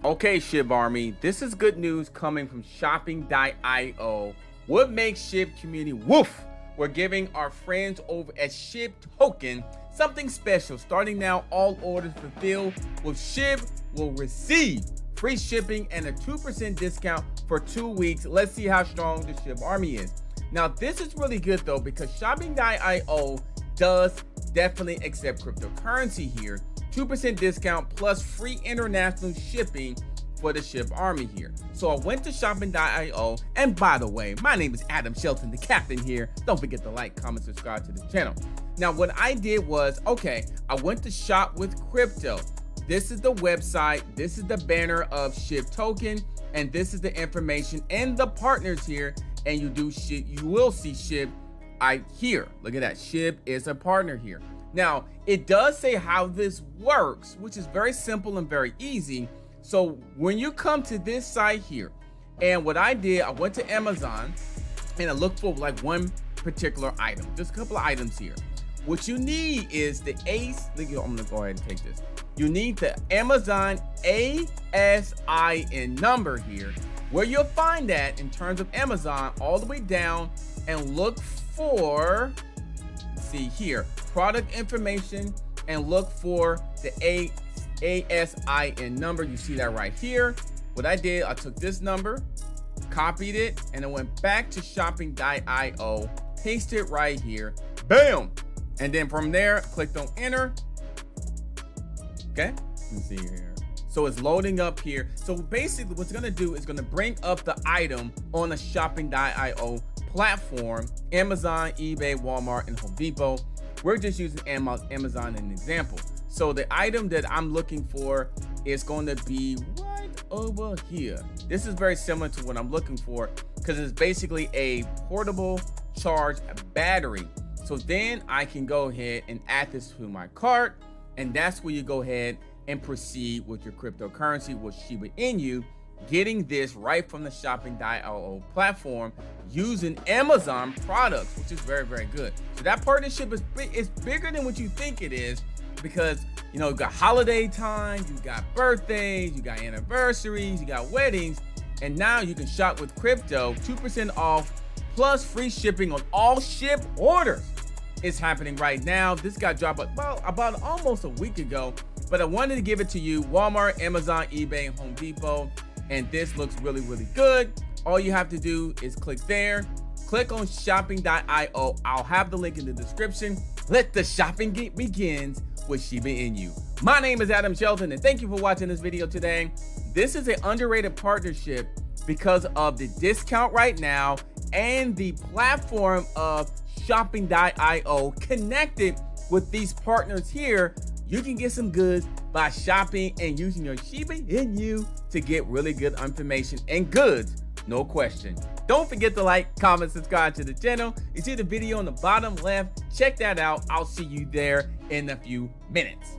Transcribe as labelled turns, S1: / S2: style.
S1: Okay, SHIB Army, this is good news coming from Shopping.io. What makes SHIB community woof? We're giving our friends over at SHIB Token something special. Starting now, all orders fulfilled with SHIB will receive free shipping and a 2% discount for 2 weeks. Let's see how strong the SHIB Army is. Now, this is really good though, because Shopping.io does definitely accept cryptocurrency here. 2% discount plus free international shipping for the SHIB Army here. So I went to Shopping.io, and by the way, my name is Adam Shelton, the captain here. Don't forget to like, comment, subscribe to the channel. Now, what I did was, okay, I went to Shop with Crypto. This is the website, this is the banner of SHIB Token, and this is the information and the partners here. And you will see SHIB here. Look at that, SHIB is a partner here. Now, it does say how this works, which is very simple and very easy. So when you come to this site here, and what I did, I went to Amazon and I looked for like one particular item, just a couple of items here. What you need is the I'm gonna go ahead and take this. You need the Amazon ASIN number here, where you'll find that in terms of Amazon all the way down, and look for, see here, product information, and look for the ASIN number. You see that right here. What I did, I took this number, copied it, and I went back to Shopping.io, pasted it right here, bam! And then from there, clicked on enter. Okay, let's see here. So it's loading up here. So basically what's gonna do is gonna bring up the item on the Shopping.io platform, Amazon, eBay, Walmart, and Home Depot. We're just using Amazon as an example. So the item that I'm looking for is going to be right over here. This is very similar to what I'm looking for, because it's basically a portable charge battery. So then I can go ahead and add this to my cart, and that's where you go ahead and proceed with your cryptocurrency with Shiba Inu, getting this right from the Shopping.io platform using Amazon products, which is very, very good. So that partnership is bigger than what you think it is, because you know, you got holiday time, you got birthdays, you got anniversaries, you got weddings, and now you can shop with crypto, 2% off plus free shipping on all SHIB orders. It's happening right now. This got dropped about almost a week ago, but I wanted to give it to you. Walmart, Amazon, eBay, and Home Depot. And this looks really, really good. All you have to do is click there, click on Shopping.io. I'll have the link in the description. Let the shopping begins with Shiba Inu. My name is Adam Shelton, and thank you for watching this video today. This is an underrated partnership because of the discount right now and the platform of Shopping.io connected with these partners here. You can get some goods by shopping and using your Shiba Inu to get really good information and goods, no question. Don't forget to like, comment, subscribe to the channel. You see the video on the bottom left. Check that out. I'll see you there in a few minutes.